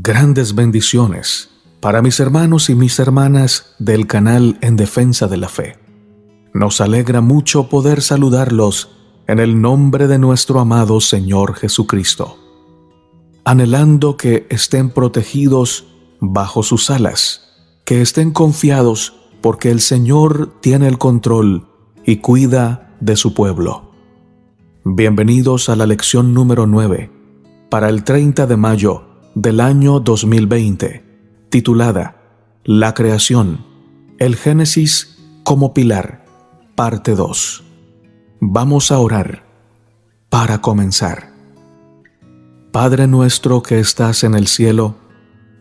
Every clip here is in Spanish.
Grandes bendiciones para mis hermanos y mis hermanas del canal En Defensa de la Fe. Nos alegra mucho poder saludarlos en el nombre de nuestro amado Señor Jesucristo, anhelando que estén protegidos bajo sus alas, que estén confiados porque el Señor tiene el control y cuida de su pueblo. Bienvenidos a la lección número 9 para el 30 de mayo del año 2020, titulada La creación, el Génesis como pilar, parte 2. Vamos a orar para comenzar. Padre nuestro que estás en el cielo,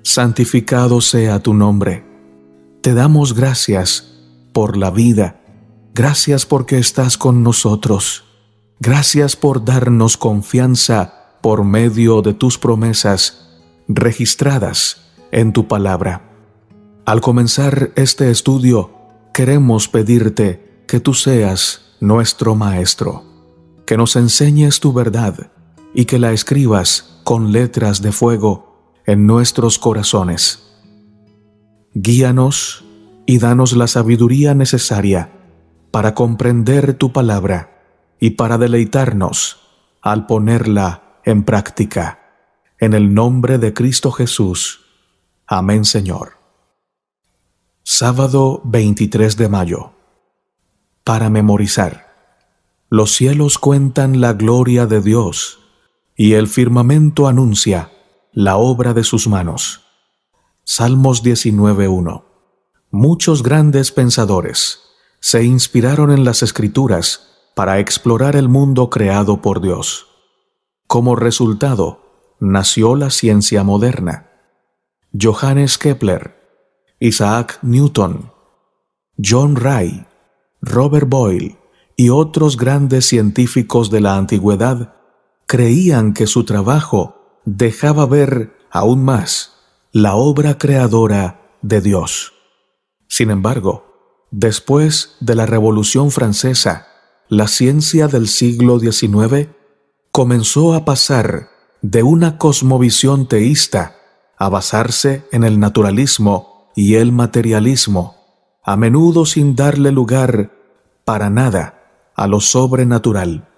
santificado sea tu nombre. Te damos gracias por la vida, gracias porque estás con nosotros, gracias por darnos confianza por medio de tus promesas registradas en tu palabra. Al comenzar este estudio, queremos pedirte que tú seas nuestro maestro, que nos enseñes tu verdad y que la escribas con letras de fuego en nuestros corazones. Guíanos y danos la sabiduría necesaria para comprender tu palabra y para deleitarnos al ponerla en práctica. En el nombre de Cristo Jesús. Amén, Señor. Sábado 23 de mayo. Para memorizar. Los cielos cuentan la gloria de Dios, y el firmamento anuncia la obra de sus manos. Salmos 19:1. Muchos grandes pensadores se inspiraron en las Escrituras para explorar el mundo creado por Dios. Como resultado, nació la ciencia moderna. Johannes Kepler, Isaac Newton, John Ray, Robert Boyle y otros grandes científicos de la antigüedad creían que su trabajo dejaba ver aún más la obra creadora de Dios. Sin embargo, después de la Revolución Francesa, la ciencia del siglo XIX comenzó a pasar de una cosmovisión teísta a basarse en el naturalismo y el materialismo, a menudo sin darle lugar para nada a lo sobrenatural.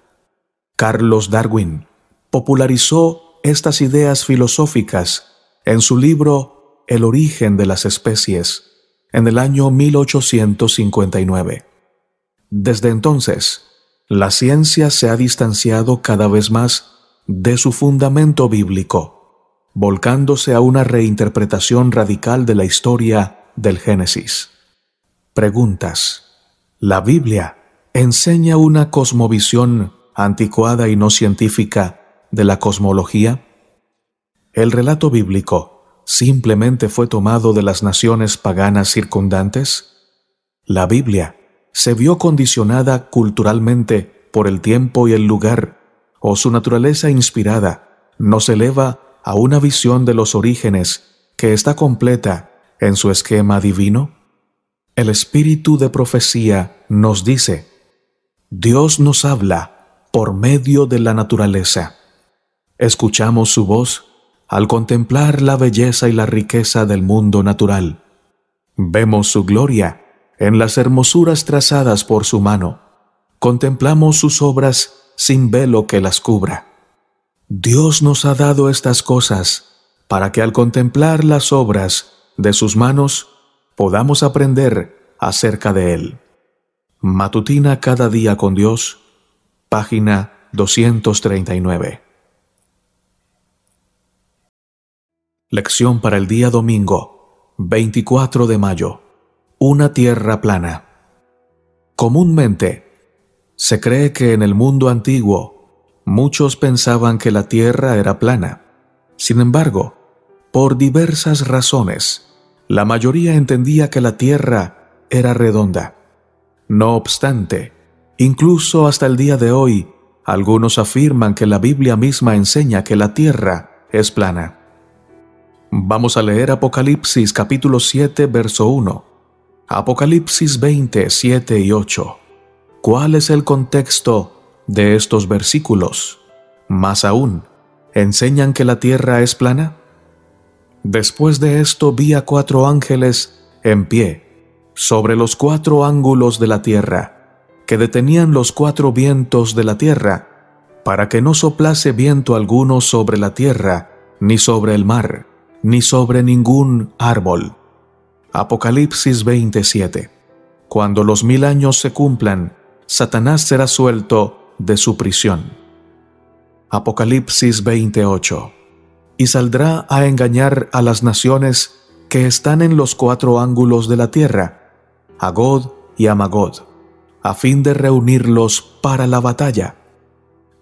Carlos Darwin popularizó estas ideas filosóficas en su libro El origen de las especies, en el año 1859. Desde entonces, la ciencia se ha distanciado cada vez más de su fundamento bíblico, volcándose a una reinterpretación radical de la historia del Génesis. Preguntas. ¿La Biblia enseña una cosmovisión anticuada y no científica de la cosmología? ¿El relato bíblico simplemente fue tomado de las naciones paganas circundantes? ¿La Biblia se vio condicionada culturalmente por el tiempo y el lugar, o su naturaleza inspirada nos eleva a una visión de los orígenes que está completa en su esquema divino? El espíritu de profecía nos dice: Dios nos habla por medio de la naturaleza. Escuchamos su voz al contemplar la belleza y la riqueza del mundo natural. Vemos su gloria en las hermosuras trazadas por su mano. Contemplamos sus obras sin velo que las cubra. Dios nos ha dado estas cosas para que al contemplar las obras de sus manos podamos aprender acerca de Él. Matutina cada día con Dios, página 239. Lección para el día domingo, 24 de mayo. Una tierra plana. Comúnmente, se cree que en el mundo antiguo muchos pensaban que la tierra era plana. Sin embargo, por diversas razones, la mayoría entendía que la tierra era redonda. No obstante, incluso hasta el día de hoy, algunos afirman que la Biblia misma enseña que la tierra es plana. Vamos a leer Apocalipsis capítulo 7, verso 1. Apocalipsis 20, 7 y 8. ¿Cuál es el contexto de estos versículos? Más aún, ¿enseñan que la tierra es plana? Después de esto vi a 4 ángeles en pie, sobre los 4 ángulos de la tierra, que detenían los 4 vientos de la tierra, para que no soplase viento alguno sobre la tierra, ni sobre el mar, ni sobre ningún árbol. Apocalipsis 27. Cuando los 1000 años se cumplan, Satanás será suelto de su prisión. Apocalipsis 28. Y saldrá a engañar a las naciones que están en los 4 ángulos de la tierra, a Gog y a Magog, a fin de reunirlos para la batalla,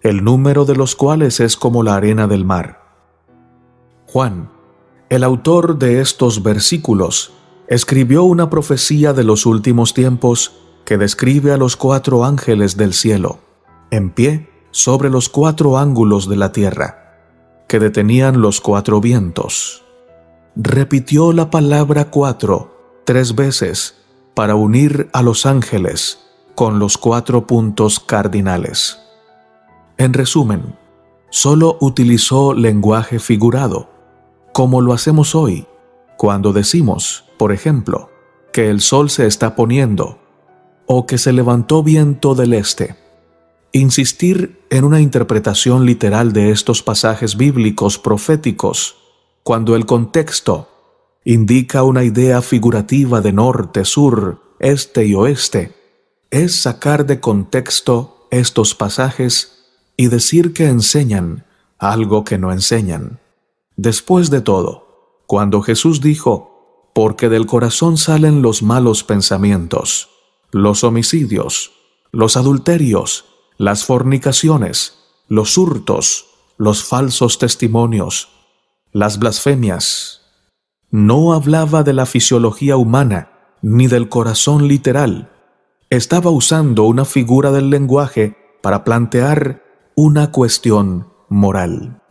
el número de los cuales es como la arena del mar. Juan, el autor de estos versículos, escribió una profecía de los últimos tiempos que describe a los 4 ángeles del cielo, en pie sobre los 4 ángulos de la tierra, que detenían los 4 vientos. Repitió la palabra 4 3 veces para unir a los ángeles con los 4 puntos cardinales. En resumen, solo utilizó lenguaje figurado, como lo hacemos hoy, cuando decimos, por ejemplo, que el sol se está poniendo, o que se levantó viento del este. Insistir en una interpretación literal de estos pasajes bíblicos proféticos, cuando el contexto indica una idea figurativa de norte, sur, este y oeste, es sacar de contexto estos pasajes y decir que enseñan algo que no enseñan. Después de todo, cuando Jesús dijo, porque del corazón salen los malos pensamientos, los homicidios, los adulterios, las fornicaciones, los hurtos, los falsos testimonios, las blasfemias. No hablaba de la fisiología humana ni del corazón literal. Estaba usando una figura del lenguaje para plantear una cuestión moral.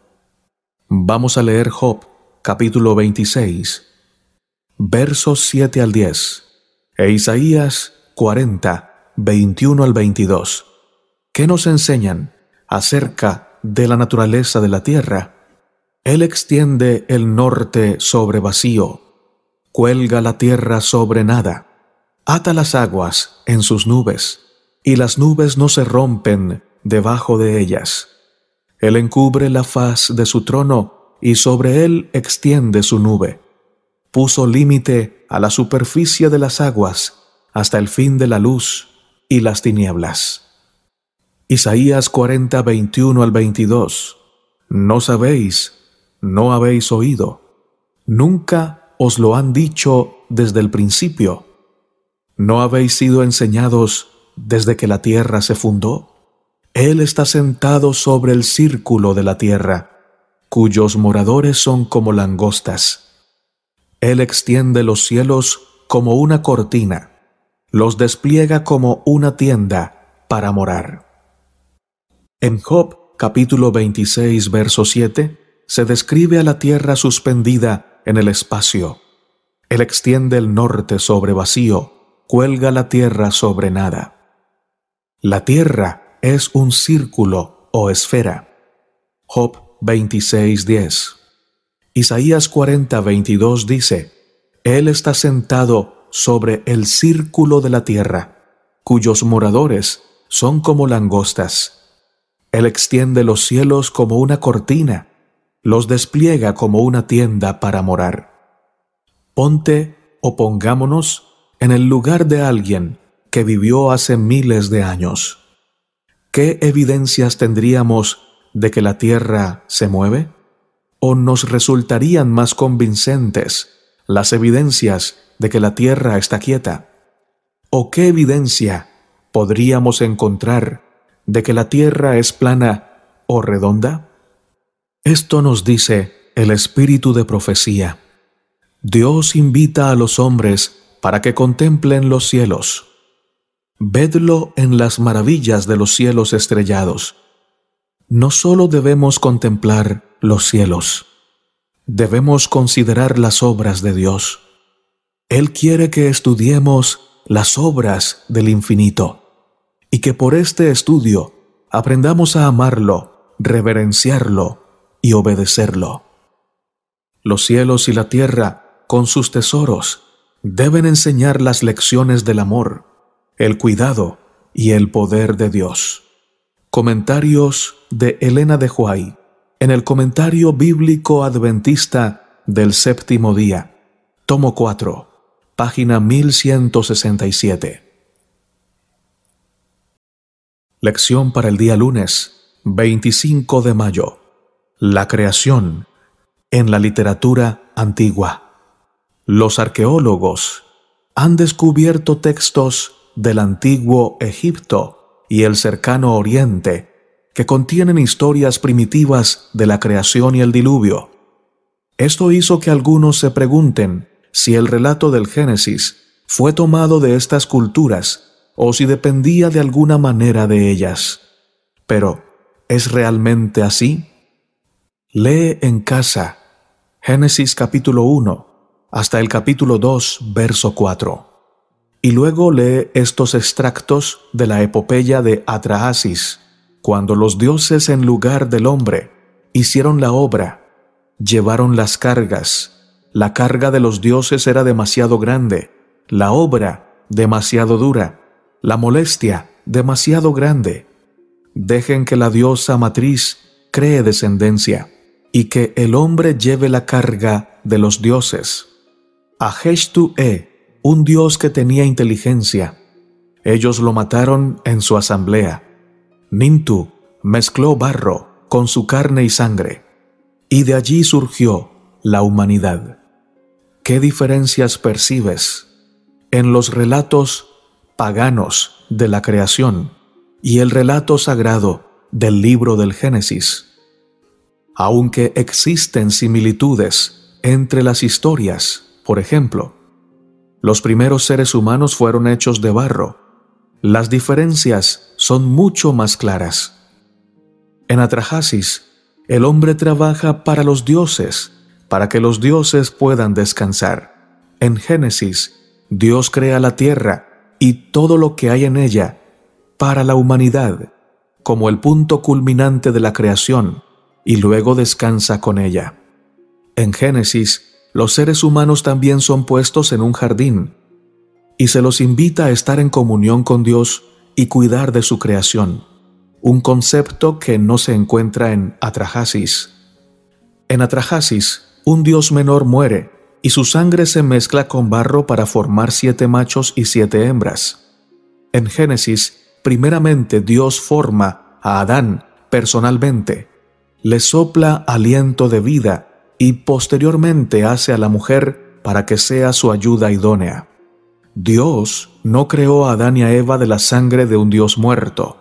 Vamos a leer Job, capítulo 26, versos 7 al 10, e Isaías 40, 21 al 22. ¿Qué nos enseñan acerca de la naturaleza de la tierra? Él extiende el norte sobre vacío, cuelga la tierra sobre nada, ata las aguas en sus nubes, y las nubes no se rompen debajo de ellas. Él encubre la faz de su trono, y sobre él extiende su nube. Puso límite a la superficie de las aguas, hasta el fin de la luz y las tinieblas. Isaías 40, 21 al 22. ¿No sabéis? ¿No habéis oído? ¿Nunca os lo han dicho desde el principio? ¿No habéis sido enseñados desde que la tierra se fundó? Él está sentado sobre el círculo de la tierra, cuyos moradores son como langostas. Él extiende los cielos como una cortina, los despliega como una tienda para morar. En Job, capítulo 26, verso 7, se describe a la tierra suspendida en el espacio. Él extiende el norte sobre vacío, cuelga la tierra sobre nada. La tierra es un círculo o esfera. Job 26, 10. Isaías 40, 22 dice, Él está sentado sobre el círculo de la tierra, cuyos moradores son como langostas. Él extiende los cielos como una cortina, los despliega como una tienda para morar. Ponte o pongámonos en el lugar de alguien que vivió hace miles de años. ¿Qué evidencias tendríamos de que la tierra se mueve? ¿O nos resultarían más convincentes las evidencias de que la tierra está quieta? ¿O qué evidencia podríamos encontrar de que la tierra es plana o redonda? Esto nos dice el espíritu de profecía. Dios invita a los hombres para que contemplen los cielos. Vedlo en las maravillas de los cielos estrellados. No solo debemos contemplar los cielos, debemos considerar las obras de Dios. Él quiere que estudiemos las obras del infinito y que por este estudio aprendamos a amarlo, reverenciarlo y obedecerlo. Los cielos y la tierra, con sus tesoros, deben enseñar las lecciones del amor, el cuidado y el poder de Dios. Comentarios de Elena de White en el Comentario Bíblico Adventista del Séptimo Día, tomo 4, página 1167. Lección para el día lunes, 25 de mayo. La creación en la literatura antigua. Los arqueólogos han descubierto textos del antiguo Egipto y el cercano Oriente que contienen historias primitivas de la creación y el diluvio. Esto hizo que algunos se pregunten si el relato del Génesis fue tomado de estas culturas o si dependía de alguna manera de ellas. Pero, ¿es realmente así? Lee en casa Génesis capítulo 1 hasta el capítulo 2, verso 4. Y luego lee estos extractos de la epopeya de Atrahasis, cuando los dioses en lugar del hombre hicieron la obra, llevaron las cargas. La carga de los dioses era demasiado grande, la obra demasiado dura, la molestia demasiado grande. Dejen que la diosa matriz cree descendencia y que el hombre lleve la carga de los dioses. Aheshtu-e, un dios que tenía inteligencia. Ellos lo mataron en su asamblea. Nintu mezcló barro con su carne y sangre, y de allí surgió la humanidad. ¿Qué diferencias percibes en los relatos paganos de la creación y el relato sagrado del libro del Génesis? Aunque existen similitudes entre las historias, por ejemplo, los primeros seres humanos fueron hechos de barro, las diferencias son mucho más claras. En Atrahasis, el hombre trabaja para los dioses, para que los dioses puedan descansar. En Génesis, Dios crea la tierra y todo lo que hay en ella para la humanidad, como el punto culminante de la creación, y luego descansa con ella. En Génesis, los seres humanos también son puestos en un jardín, y se los invita a estar en comunión con Dios y cuidar de su creación, un concepto que no se encuentra en Atrahasis. En Atrahasis, un dios menor muere, y su sangre se mezcla con barro para formar 7 machos y 7 hembras. En Génesis, primeramente Dios forma a Adán personalmente, le sopla aliento de vida y posteriormente hace a la mujer para que sea su ayuda idónea. Dios no creó a Adán y a Eva de la sangre de un Dios muerto.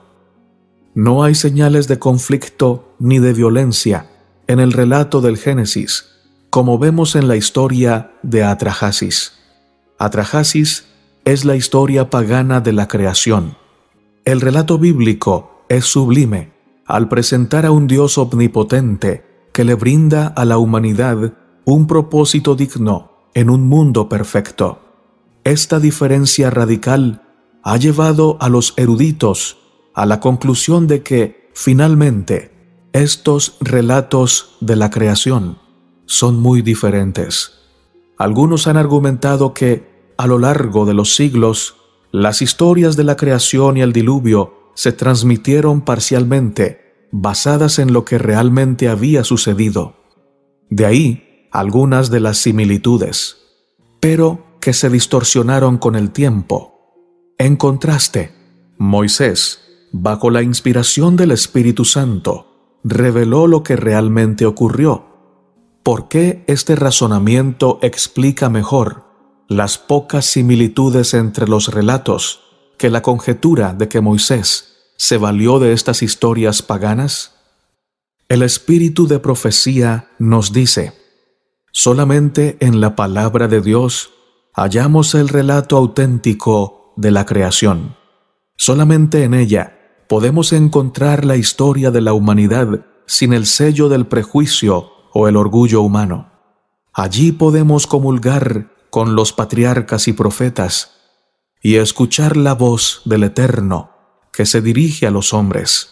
No hay señales de conflicto ni de violencia en el relato del Génesis, como vemos en la historia de Atrahasis. Atrahasis es la historia pagana de la creación. El relato bíblico es sublime al presentar a un Dios omnipotente que le brinda a la humanidad un propósito digno en un mundo perfecto. Esta diferencia radical ha llevado a los eruditos a la conclusión de que, finalmente, estos relatos de la creación son muy diferentes. Algunos han argumentado que, a lo largo de los siglos, las historias de la creación y el diluvio se transmitieron parcialmente, basadas en lo que realmente había sucedido. De ahí algunas de las similitudes, pero que se distorsionaron con el tiempo. En contraste, Moisés, bajo la inspiración del Espíritu Santo, reveló lo que realmente ocurrió. ¿Por qué este razonamiento explica mejor las pocas similitudes entre los relatos que la conjetura de que Moisés se valió de estas historias paganas? El espíritu de profecía nos dice: solamente en la palabra de Dios hallamos el relato auténtico de la creación. Solamente en ella podemos encontrar la historia de la humanidad sin el sello del prejuicio o el orgullo humano. Allí podemos comulgar con los patriarcas y profetas y escuchar la voz del Eterno que se dirige a los hombres.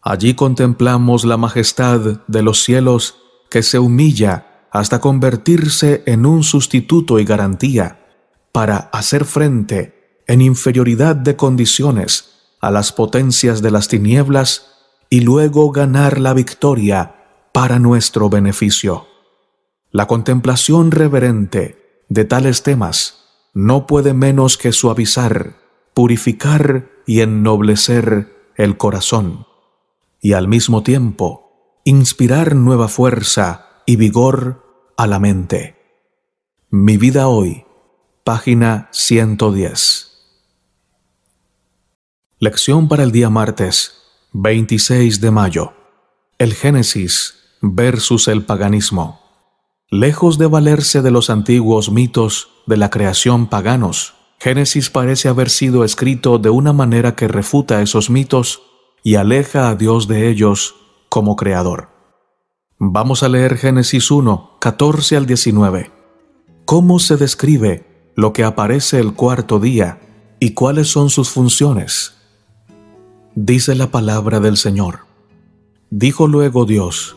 Allí contemplamos la majestad de los cielos que se humilla hasta convertirse en un sustituto y garantía para hacer frente en inferioridad de condiciones a las potencias de las tinieblas y luego ganar la victoria para nuestro beneficio. La contemplación reverente de tales temas no puede menos que suavizar, purificar y ennoblecer el corazón, y al mismo tiempo inspirar nueva fuerza y vigor a la mente. Mi vida hoy, página 110. Lección para el día martes, 26 de mayo. El Génesis versus el paganismo. Lejos de valerse de los antiguos mitos de la creación paganos, Génesis parece haber sido escrito de una manera que refuta esos mitos y aleja a Dios de ellos como creador. Vamos a leer Génesis 1, 14 al 19. ¿Cómo se describe lo que aparece el cuarto día y cuáles son sus funciones? Dice la palabra del Señor. Dijo luego Dios: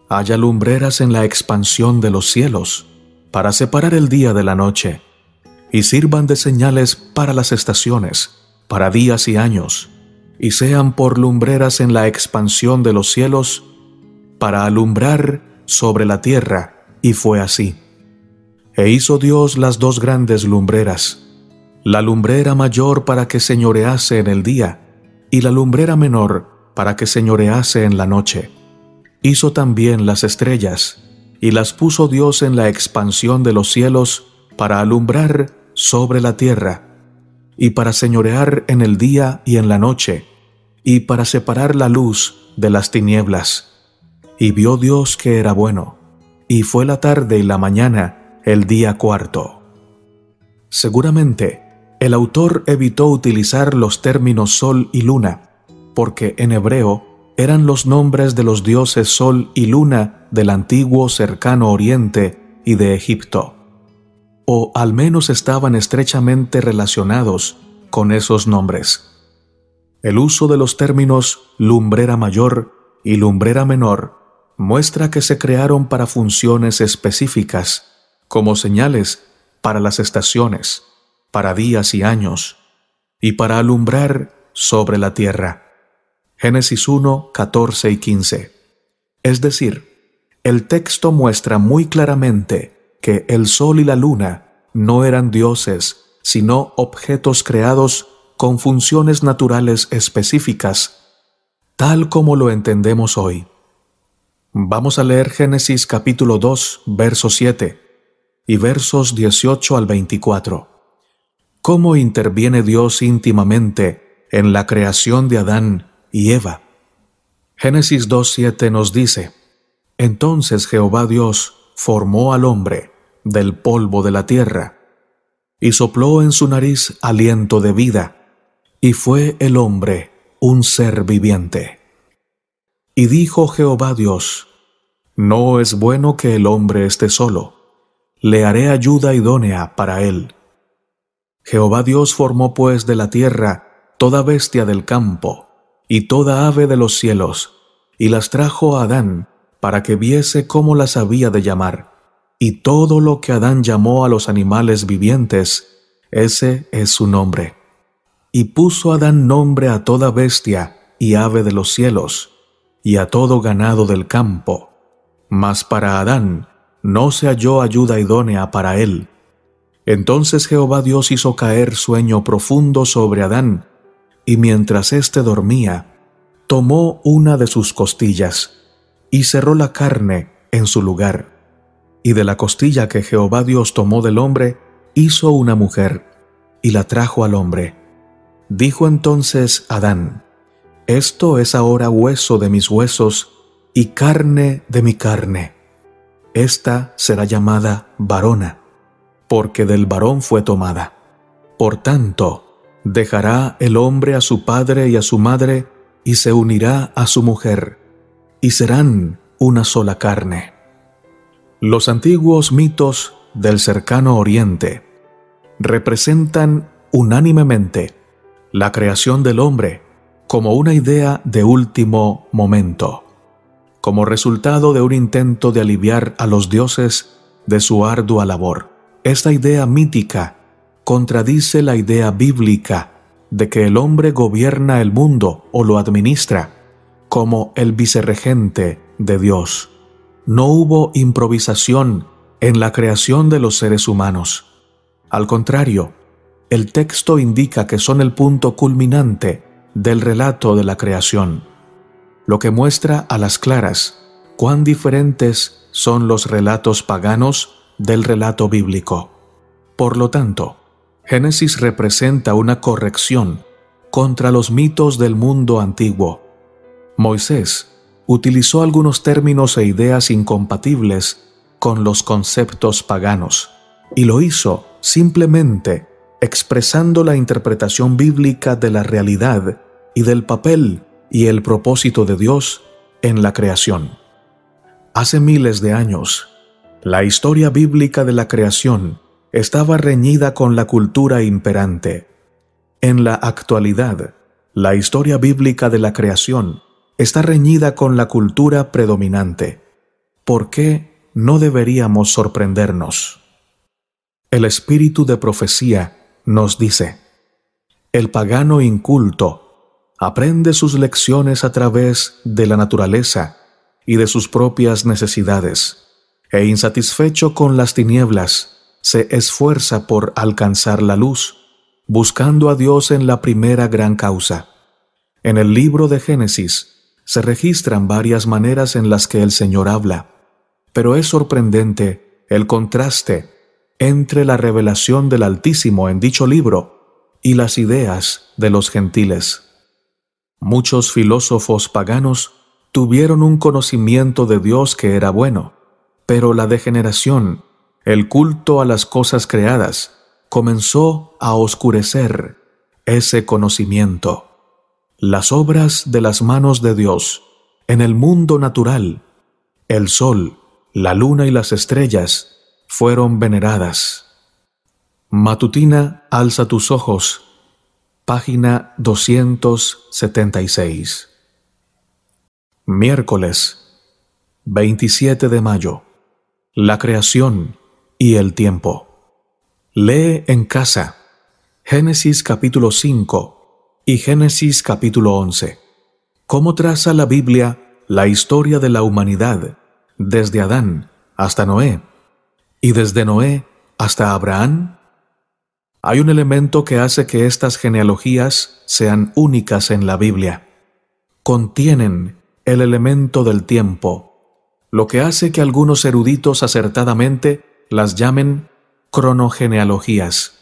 haya lumbreras en la expansión de los cielos, para separar el día de la noche, y sirvan de señales para las estaciones, para días y años, y sean por lumbreras en la expansión de los cielos, para alumbrar sobre la tierra. Y fue así. E hizo Dios las dos grandes lumbreras, la lumbrera mayor para que señorease en el día, y la lumbrera menor para que señorease en la noche. Hizo también las estrellas, y las puso Dios en la expansión de los cielos para alumbrar sobre la tierra, y para señorear en el día y en la noche, y para separar la luz de las tinieblas. Y vio Dios que era bueno, y fue la tarde y la mañana el día cuarto. Seguramente, el autor evitó utilizar los términos sol y luna, porque en hebreo eran los nombres de los dioses Sol y Luna del antiguo cercano Oriente y de Egipto, o al menos estaban estrechamente relacionados con esos nombres. El uso de los términos lumbrera mayor y lumbrera menor muestra que se crearon para funciones específicas, como señales para las estaciones, para días y años, y para alumbrar sobre la tierra. Génesis 1, 14 y 15. Es decir, el texto muestra muy claramente que el sol y la luna no eran dioses, sino objetos creados con funciones naturales específicas, tal como lo entendemos hoy. Vamos a leer Génesis capítulo 2, verso 7 y versos 18 al 24. ¿Cómo interviene Dios íntimamente en la creación de Adán y Eva? Génesis 2:7 nos dice: entonces Jehová Dios formó al hombre del polvo de la tierra, y sopló en su nariz aliento de vida, y fue el hombre un ser viviente. Y dijo Jehová Dios: no es bueno que el hombre esté solo, le haré ayuda idónea para él. Jehová Dios formó pues de la tierra toda bestia del campo, y toda ave de los cielos, y las trajo a Adán, para que viese cómo las había de llamar. Y todo lo que Adán llamó a los animales vivientes, ese es su nombre. Y puso Adán nombre a toda bestia y ave de los cielos, y a todo ganado del campo. Mas para Adán no se halló ayuda idónea para él. Entonces Jehová Dios hizo caer sueño profundo sobre Adán, y mientras éste dormía, tomó una de sus costillas, y cerró la carne en su lugar. Y de la costilla que Jehová Dios tomó del hombre, hizo una mujer, y la trajo al hombre. Dijo entonces Adán: esto es ahora hueso de mis huesos, y carne de mi carne. Esta será llamada varona, porque del varón fue tomada. Por tanto, dejará el hombre a su padre y a su madre, y se unirá a su mujer, y serán una sola carne. Los antiguos mitos del cercano Oriente representan unánimemente la creación del hombre como una idea de último momento. como resultado de un intento de aliviar a los dioses de su ardua labor. Esta idea mítica contradice la idea bíblica de que el hombre gobierna el mundo o lo administra como el vicerregente de Dios. No hubo improvisación en la creación de los seres humanos. Al contrario, el texto indica que son el punto culminante del relato de la creación, lo que muestra a las claras cuán diferentes son los relatos paganos del relato bíblico. Por lo tanto, Génesis representa una corrección contra los mitos del mundo antiguo. Moisés utilizó algunos términos e ideas incompatibles con los conceptos paganos, y lo hizo simplemente expresando la interpretación bíblica de la realidad y del papel y el propósito de Dios en la creación. Hace miles de años, la historia bíblica de la creación estaba reñida con la cultura imperante. En la actualidad, la historia bíblica de la creación está reñida con la cultura predominante. ¿Por qué no deberíamos sorprendernos? El espíritu de profecía nos dice: el pagano inculto aprende sus lecciones a través de la naturaleza y de sus propias necesidades, e insatisfecho con las tinieblas, se esfuerza por alcanzar la luz, buscando a Dios en la primera gran causa. En el libro de Génesis se registran varias maneras en las que el Señor habla, pero es sorprendente el contraste entre la revelación del Altísimo en dicho libro y las ideas de los gentiles. Muchos filósofos paganos tuvieron un conocimiento de Dios que era bueno, pero la degeneración, el culto a las cosas creadas, comenzó a oscurecer ese conocimiento. Las obras de las manos de Dios en el mundo natural, el sol, la luna y las estrellas, fueron veneradas. Matutina, alza tus ojos, página 276. Miércoles, 27 de mayo. La creación y el tiempo. Lee en casa Génesis capítulo 5 y Génesis capítulo 11. ¿Cómo traza la Biblia la historia de la humanidad desde Adán hasta Noé y desde Noé hasta Abraham? Hay un elemento que hace que estas genealogías sean únicas en la Biblia. Contienen el elemento del tiempo, lo que hace que algunos eruditos acertadamente las llamen cronogenealogías.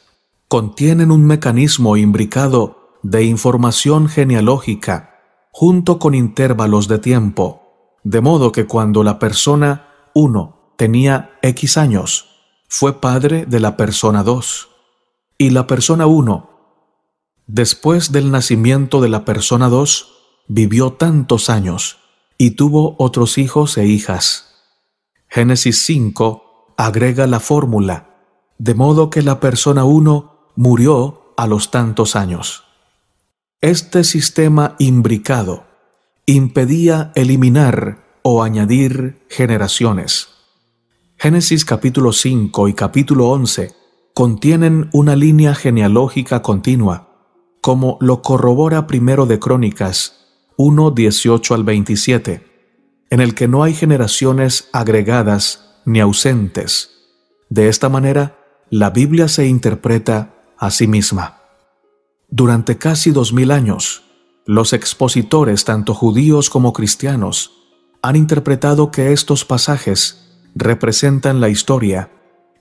Contienen un mecanismo imbricado de información genealógica junto con intervalos de tiempo, de modo que cuando la persona 1 tenía X años, fue padre de la persona 2, y la persona 1, después del nacimiento de la persona 2, vivió tantos años y tuvo otros hijos e hijas. Génesis 5 agrega la fórmula, de modo que la persona 1 murió a los tantos años. Este sistema imbricado impedía eliminar o añadir generaciones. Génesis capítulo 5 y capítulo 11 contienen una línea genealógica continua, como lo corrobora Primero de Crónicas 1, 18 al 27, en el que no hay generaciones agregadas ni ausentes. De esta manera, la Biblia se interpreta a sí misma. Durante casi 2000 años, los expositores, tanto judíos como cristianos, han interpretado que estos pasajes representan la historia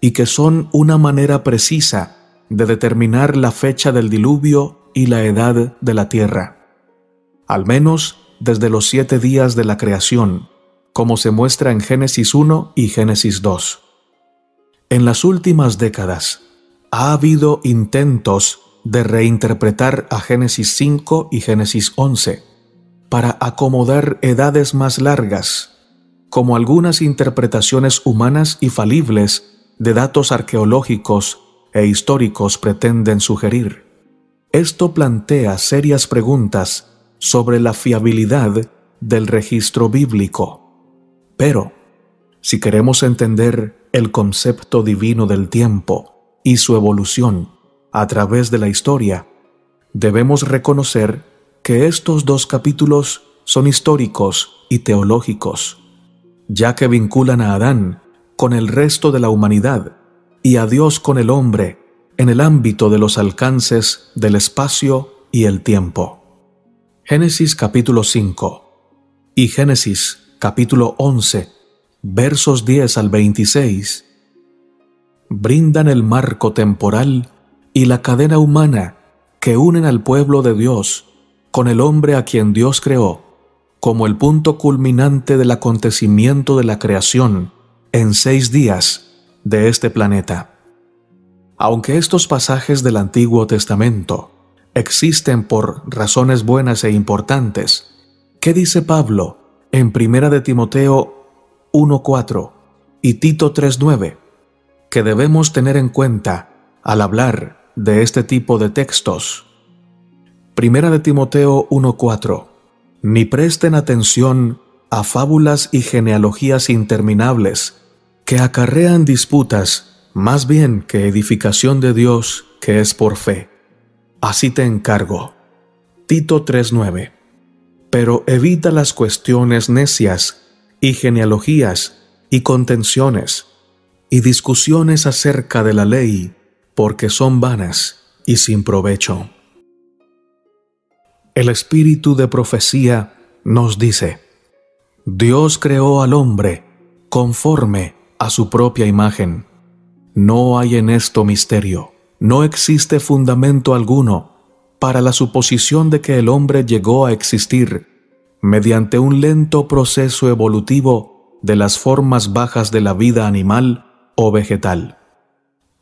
y que son una manera precisa de determinar la fecha del diluvio y la edad de la tierra, al menos desde los 7 días de la creación, como se muestra en Génesis 1 y Génesis 2. En las últimas décadas, ha habido intentos de reinterpretar a Génesis 5 y Génesis 11 para acomodar edades más largas, como algunas interpretaciones humanas y falibles de datos arqueológicos e históricos pretenden sugerir. Esto plantea serias preguntas sobre la fiabilidad del registro bíblico. Pero, si queremos entender el concepto divino del tiempo y su evolución a través de la historia, debemos reconocer que estos dos capítulos son históricos y teológicos, ya que vinculan a Adán con el resto de la humanidad y a Dios con el hombre en el ámbito de los alcances del espacio y el tiempo. Génesis capítulo 5 y Génesis capítulo 11, versos 10 al 26, brindan el marco temporal y la cadena humana que unen al pueblo de Dios con el hombre a quien Dios creó, como el punto culminante del acontecimiento de la creación en 6 días de este planeta. Aunque estos pasajes del Antiguo Testamento existen por razones buenas e importantes, ¿qué dice Pablo en 1 de Timoteo 1:4 y Tito 3:9, que debemos tener en cuenta al hablar de este tipo de textos? 1 de Timoteo 1:4: Ni presten atención a fábulas y genealogías interminables que acarrean disputas más bien que edificación de Dios que es por fe. Así te encargo. Tito 3:9: Pero evita las cuestiones necias y genealogías y contenciones y discusiones acerca de la ley, porque son vanas y sin provecho. El espíritu de profecía nos dice: Dios creó al hombre conforme a su propia imagen. No hay en esto misterio, no existe fundamento alguno para la suposición de que el hombre llegó a existir mediante un lento proceso evolutivo de las formas bajas de la vida animal o vegetal.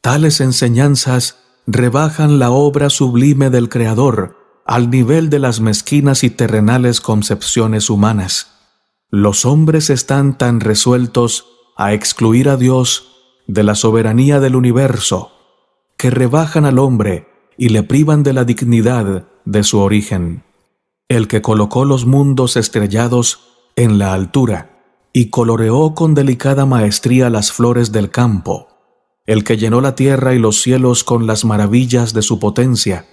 Tales enseñanzas rebajan la obra sublime del Creador al nivel de las mezquinas y terrenales concepciones humanas. Los hombres están tan resueltos a excluir a Dios de la soberanía del universo, que rebajan al hombre y le privan de la dignidad de su origen. El que colocó los mundos estrellados en la altura y coloreó con delicada maestría las flores del campo, el que llenó la tierra y los cielos con las maravillas de su potencia,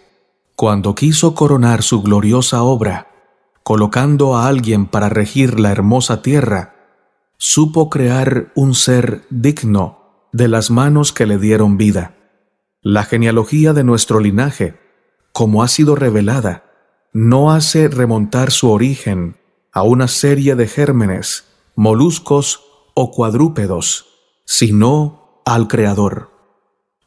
cuando quiso coronar su gloriosa obra, colocando a alguien para regir la hermosa tierra, supo crear un ser digno de las manos que le dieron vida. La genealogía de nuestro linaje, como ha sido revelada, no hace remontar su origen a una serie de gérmenes, moluscos o cuadrúpedos, sino al Creador.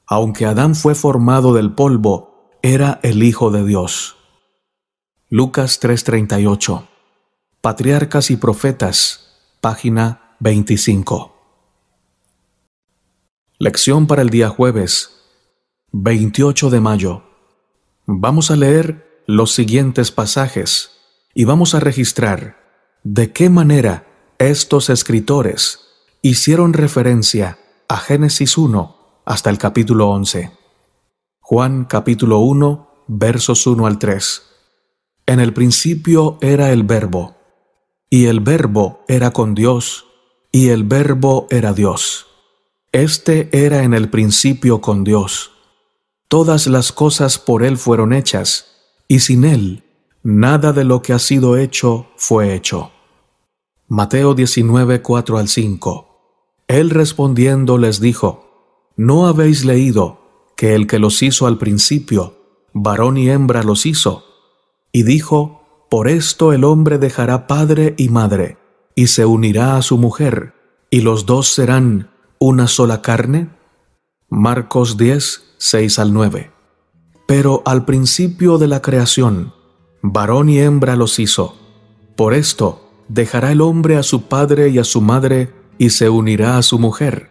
Aunque Adán fue formado del polvo, era el Hijo de Dios. Lucas 3:38. Patriarcas y Profetas, página 25. Lección para el día jueves, 28 de mayo. Vamos a leer los siguientes pasajes y vamos a registrar de qué manera estos escritores hicieron referencia a Génesis 1 hasta el capítulo 11. Juan capítulo 1, versos 1 al 3. En el principio era el Verbo, y el Verbo era con Dios, y el Verbo era Dios. Este era en el principio con Dios. Todas las cosas por Él fueron hechas, y sin Él, nada de lo que ha sido hecho fue hecho. Mateo 19, 4 al 5. Él respondiendo les dijo: ¿No habéis leído que el que los hizo al principio, varón y hembra los hizo? Y dijo: por esto el hombre dejará padre y madre, y se unirá a su mujer, y los dos serán una sola carne. Marcos 10, 6 al 9. Pero al principio de la creación, varón y hembra los hizo. Por esto dejará el hombre a su padre y a su madre, y se unirá a su mujer,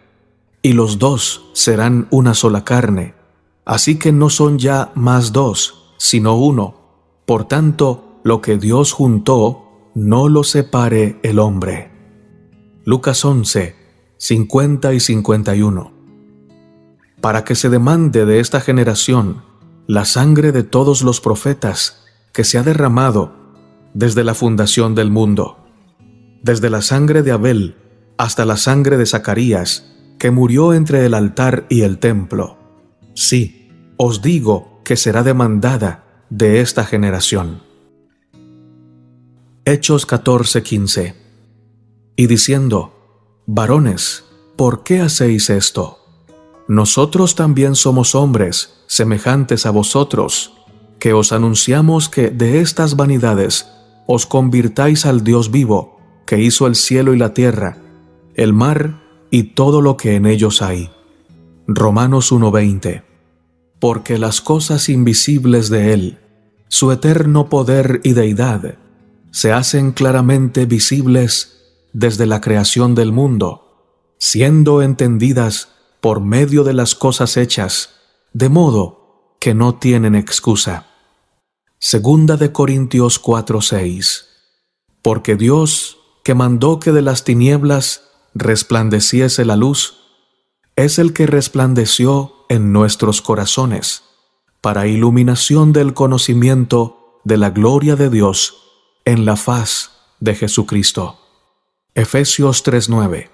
y los dos serán una sola carne. Así que no son ya más dos, sino uno. Por tanto, lo que Dios juntó, no lo separe el hombre. Lucas 11, 50 y 51. Para que se demande de esta generación la sangre de todos los profetas que se ha derramado desde la fundación del mundo, desde la sangre de Abel hasta la sangre de Zacarías, que murió entre el altar y el templo. Sí, os digo que será demandada de esta generación. Hechos 14:15. Y diciendo: varones, ¿por qué hacéis esto? Nosotros también somos hombres semejantes a vosotros, que os anunciamos que de estas vanidades os convirtáis al Dios vivo, que hizo el cielo y la tierra, el mar y todo lo que en ellos hay. Romanos 1:20. Porque las cosas invisibles de Él, su eterno poder y deidad, se hacen claramente visibles desde la creación del mundo, siendo entendidas por medio de las cosas hechas, de modo que no tienen excusa. Segunda de Corintios 4:6. Porque Dios, que mandó que de las tinieblas resplandeciese la luz, es el que resplandeció en nuestros corazones, para iluminación del conocimiento de la gloria de Dios en la faz de Jesucristo. Efesios 3:9.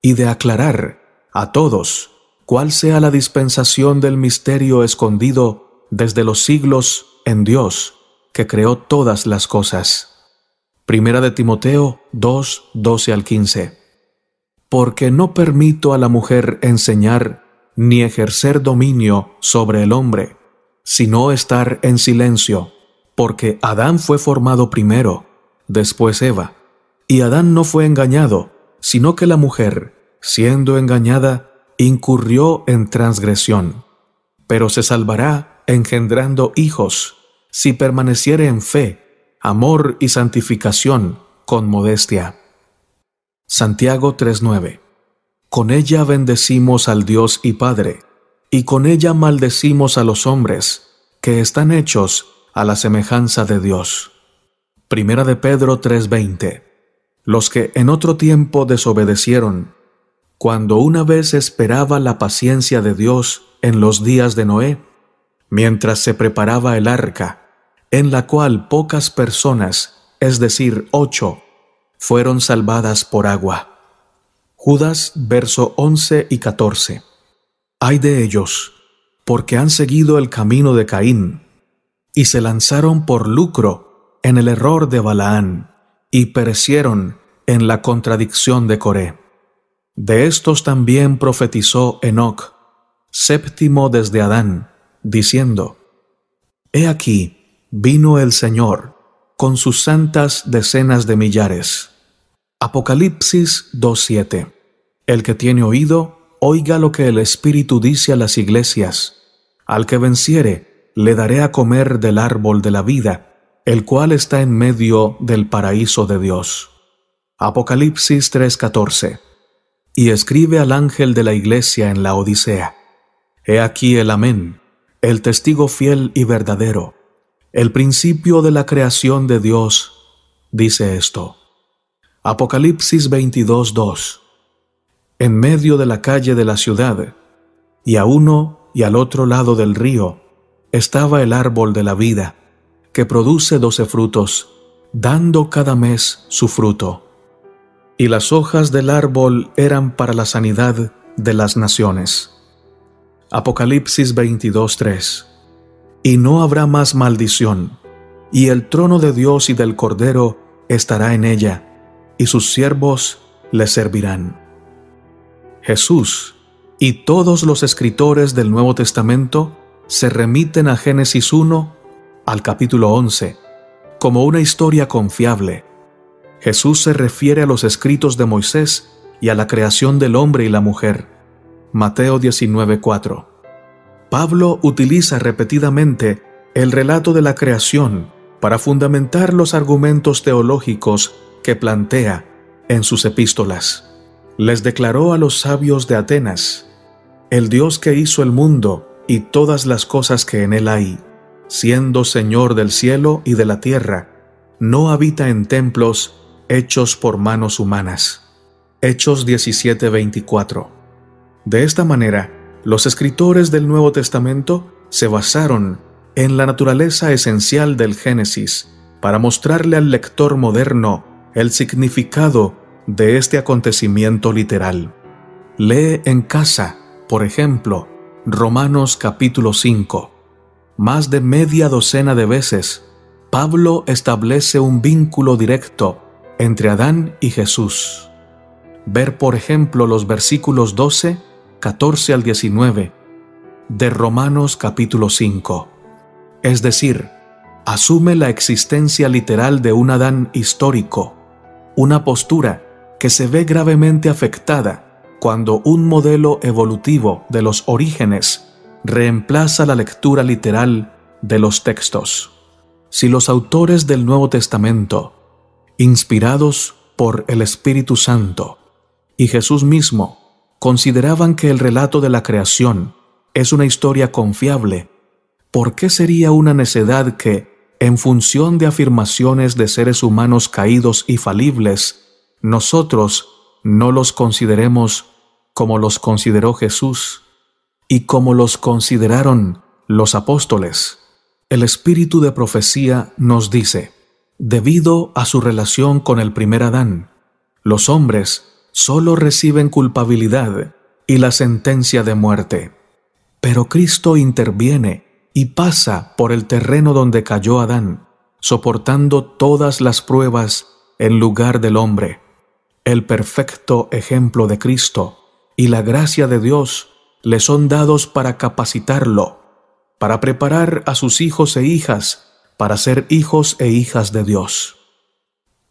Y de aclarar a todos cuál sea la dispensación del misterio escondido desde los siglos en Dios, que creó todas las cosas. Primera de Timoteo 2:12-15. Porque no permito a la mujer enseñar ni ejercer dominio sobre el hombre, sino estar en silencio, porque Adán fue formado primero, después Eva, y Adán no fue engañado, sino que la mujer, siendo engañada, incurrió en transgresión, pero se salvará engendrando hijos, si permaneciere en fe, amor y santificación con modestia. Santiago 3:9. Con ella bendecimos al Dios y Padre, y con ella maldecimos a los hombres, que están hechos a la semejanza de Dios. Primera de Pedro 3:20. Los que en otro tiempo desobedecieron, cuando una vez esperaba la paciencia de Dios en los días de Noé, mientras se preparaba el arca, en la cual pocas personas, es decir, 8, fueron salvadas por agua. Judas, verso 11 y 14. Ay de ellos, porque han seguido el camino de Caín, y se lanzaron por lucro en el error de Balaán, y perecieron en la contradicción de Coré. De estos también profetizó Enoc, séptimo desde Adán, diciendo: He aquí, vino el Señor, con sus santas decenas de millares. Apocalipsis 2:7. El que tiene oído, oiga lo que el Espíritu dice a las iglesias. Al que venciere, le daré a comer del árbol de la vida, el cual está en medio del paraíso de Dios. Apocalipsis 3:14. Y escribe al ángel de la iglesia en la Odisea: He aquí el Amén, el testigo fiel y verdadero, el principio de la creación de Dios, dice esto. Apocalipsis 22:2. En medio de la calle de la ciudad, y a uno y al otro lado del río, estaba el árbol de la vida, que produce 12 frutos, dando cada mes su fruto. Y las hojas del árbol eran para la sanidad de las naciones. Apocalipsis 22:3. Y no habrá más maldición, y el trono de Dios y del Cordero estará en ella, y sus siervos le servirán. Jesús y todos los escritores del Nuevo Testamento se remiten a Génesis 1 al capítulo 11 como una historia confiable. Jesús se refiere a los escritos de Moisés y a la creación del hombre y la mujer. Mateo 19:4. Pablo utiliza repetidamente el relato de la creación para fundamentar los argumentos teológicos que plantea en sus epístolas. Les declaró a los sabios de Atenas: el Dios que hizo el mundo y todas las cosas que en él hay, siendo Señor del cielo y de la tierra, no habita en templos hechos por manos humanas. Hechos 17:24. De esta manera, los escritores del Nuevo Testamento se basaron en la naturaleza esencial del Génesis para mostrarle al lector moderno el significado de este acontecimiento literal. Lee en casa, por ejemplo, Romanos capítulo 5. Más de media docena de veces, Pablo establece un vínculo directo entre Adán y Jesús. Ver, por ejemplo, los versículos 12, 14 al 19 de Romanos capítulo 5. Es decir, asume la existencia literal de un Adán histórico, una postura que se ve gravemente afectada cuando un modelo evolutivo de los orígenes reemplaza la lectura literal de los textos. Si los autores del Nuevo Testamento, inspirados por el Espíritu Santo y Jesús mismo, consideraban que el relato de la creación es una historia confiable, ¿por qué sería una necedad que, en función de afirmaciones de seres humanos caídos y falibles, nosotros no los consideremos como los consideró Jesús y como los consideraron los apóstoles? El espíritu de profecía nos dice, debido a su relación con el primer Adán, los hombres solo reciben culpabilidad y la sentencia de muerte. Pero Cristo interviene y pasa por el terreno donde cayó Adán, soportando todas las pruebas en lugar del hombre. El perfecto ejemplo de Cristo y la gracia de Dios le son dados para capacitarlo, para preparar a sus hijos e hijas para ser hijos e hijas de Dios,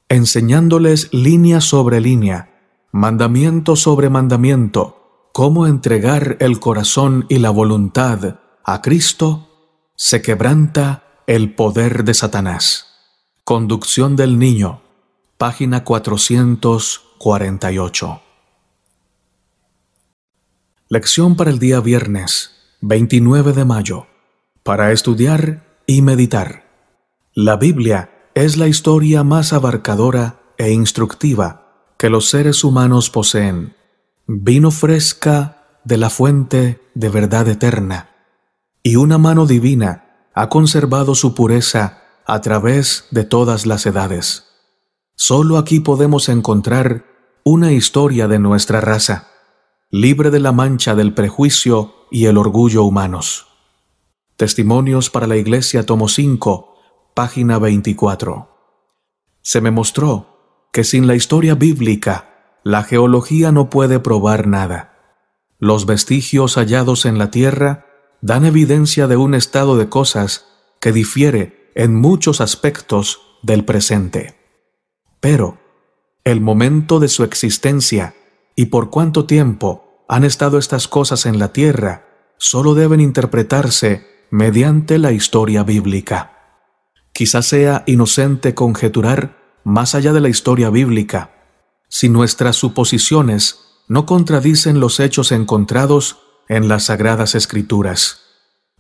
enseñándoles línea sobre línea, mandamiento sobre mandamiento, cómo entregar el corazón y la voluntad a Cristo. Se quebranta el poder de Satanás. Conducción del Niño, página 448. Lección para el día viernes, 29 de mayo. Para estudiar y meditar. La Biblia es la historia más abarcadora e instructiva que los seres humanos poseen. Vino fresca de la fuente de verdad eterna, y una mano divina ha conservado su pureza a través de todas las edades. Solo aquí podemos encontrar una historia de nuestra raza, libre de la mancha del prejuicio y el orgullo humanos. Testimonios para la Iglesia, tomo 5, página 24. Se me mostró que sin la historia bíblica, la geología no puede probar nada. Los vestigios hallados en la Tierra dan evidencia de un estado de cosas que difiere en muchos aspectos del presente. Pero el momento de su existencia y por cuánto tiempo han estado estas cosas en la Tierra solo deben interpretarse mediante la historia bíblica. Quizás sea inocente conjeturar más allá de la historia bíblica, si nuestras suposiciones no contradicen los hechos encontrados en las Sagradas Escrituras.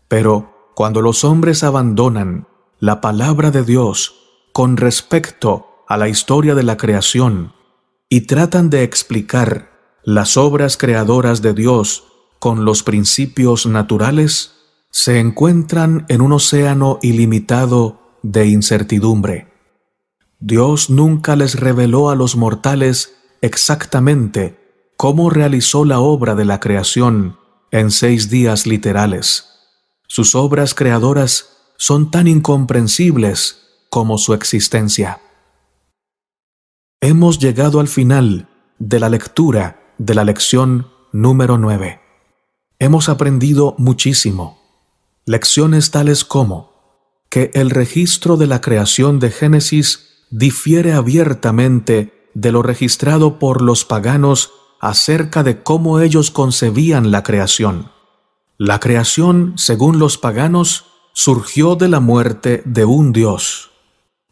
Pero cuando los hombres abandonan la palabra de Dios con respecto a la historia de la creación y tratan de explicar las obras creadoras de Dios con los principios naturales, se encuentran en un océano ilimitado de incertidumbre. Dios nunca les reveló a los mortales exactamente cómo realizó la obra de la creación en 6 días literales. Sus obras creadoras son tan incomprensibles como su existencia. Hemos llegado al final de la lectura de la lección número 9. Hemos aprendido muchísimo. Lecciones tales como que el registro de la creación de Génesis difiere abiertamente de lo registrado por los paganos acerca de cómo ellos concebían la creación. La creación, según los paganos, surgió de la muerte de un Dios.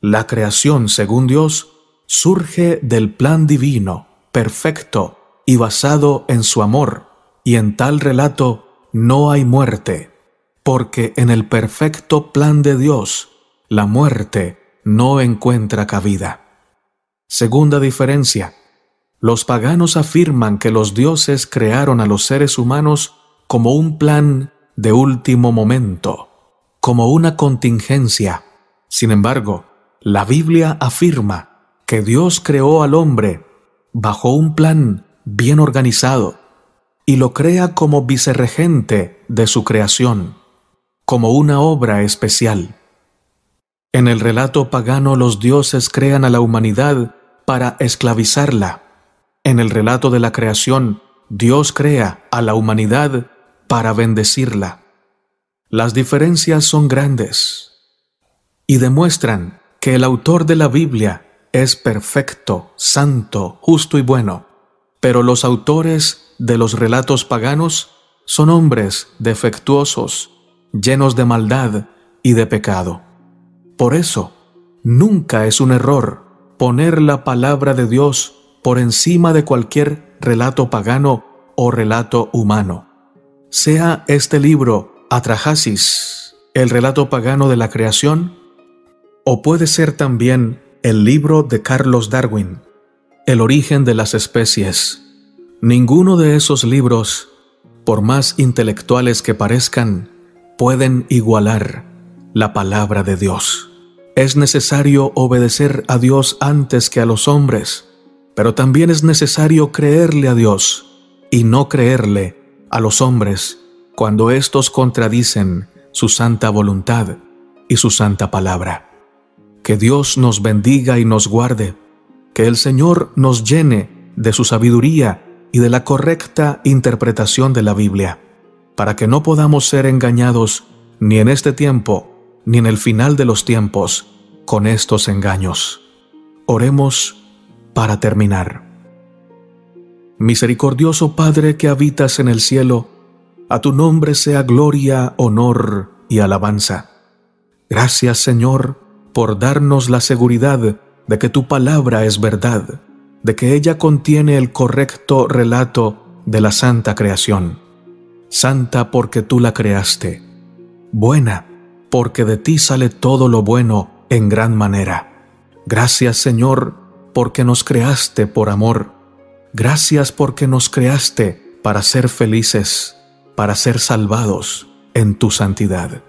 La creación, según Dios, surge del plan divino, perfecto y basado en su amor, y en tal relato no hay muerte, porque en el perfecto plan de Dios, la muerte no encuentra cabida. Segunda diferencia. Los paganos afirman que los dioses crearon a los seres humanos como un plan de último momento, como una contingencia. Sin embargo, la Biblia afirma que Dios creó al hombre bajo un plan bien organizado y lo crea como vicerregente de su creación, como una obra especial. En el relato pagano los dioses crean a la humanidad para esclavizarla. En el relato de la creación, Dios crea a la humanidad para bendecirla. Las diferencias son grandes y demuestran que el autor de la Biblia es perfecto, santo, justo y bueno, pero los autores de los relatos paganos son hombres defectuosos, llenos de maldad y de pecado. Por eso, nunca es un error poner la palabra de Dios por encima de cualquier relato pagano o relato humano. Sea este libro Atrahasis, el relato pagano de la creación, o puede ser también el libro de Carlos Darwin, El origen de las especies. Ninguno de esos libros, por más intelectuales que parezcan, pueden igualar la palabra de Dios. Es necesario obedecer a Dios antes que a los hombres, pero también es necesario creerle a Dios y no creerle a los hombres cuando éstos contradicen su santa voluntad y su santa palabra. Que Dios nos bendiga y nos guarde, que el Señor nos llene de su sabiduría y de la correcta interpretación de la Biblia, para que no podamos ser engañados ni en este tiempo ni en el final de los tiempos con estos engaños. Oremos para terminar. Misericordioso Padre que habitas en el cielo, a tu nombre sea gloria, honor y alabanza. Gracias, Señor, por darnos la seguridad de que tu palabra es verdad, de que ella contiene el correcto relato de la santa creación. Santa porque tú la creaste, buena porque de ti sale todo lo bueno en gran manera. Gracias, Señor, porque nos creaste por amor. Gracias porque nos creaste para ser felices, para ser salvados en tu santidad.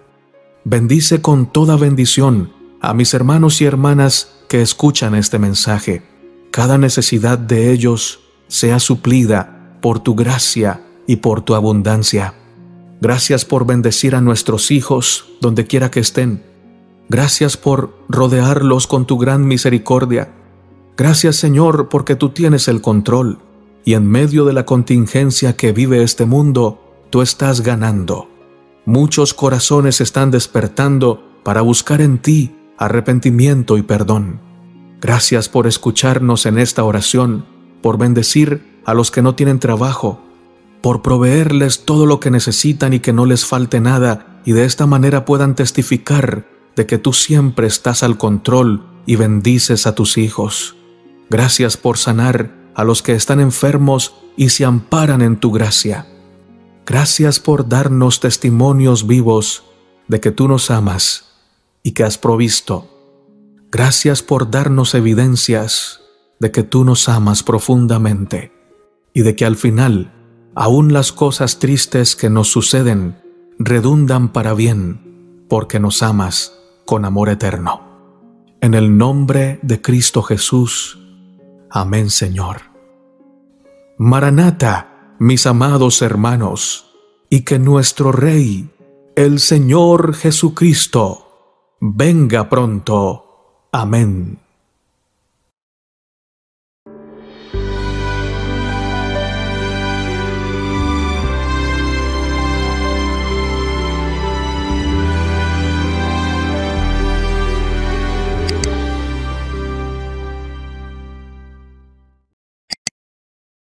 Bendice con toda bendición a mis hermanos y hermanas que escuchan este mensaje. Cada necesidad de ellos sea suplida por tu gracia y por tu abundancia. Gracias por bendecir a nuestros hijos donde quiera que estén. Gracias por rodearlos con tu gran misericordia. Gracias, Señor, porque tú tienes el control y en medio de la contingencia que vive este mundo, tú estás ganando. Muchos corazones están despertando para buscar en ti arrepentimiento y perdón. Gracias por escucharnos en esta oración, por bendecir a los que no tienen trabajo, por proveerles todo lo que necesitan y que no les falte nada, y de esta manera puedan testificar de que tú siempre estás al control y bendices a tus hijos. Gracias por sanar a los que están enfermos y se amparan en tu gracia. Gracias por darnos testimonios vivos de que tú nos amas y que has provisto. Gracias por darnos evidencias de que tú nos amas profundamente y de que al final, aún las cosas tristes que nos suceden redundan para bien, porque nos amas con amor eterno. En el nombre de Cristo Jesús. Amén, Señor. Maranata, mis amados hermanos, y que nuestro Rey, el Señor Jesucristo, venga pronto. Amén.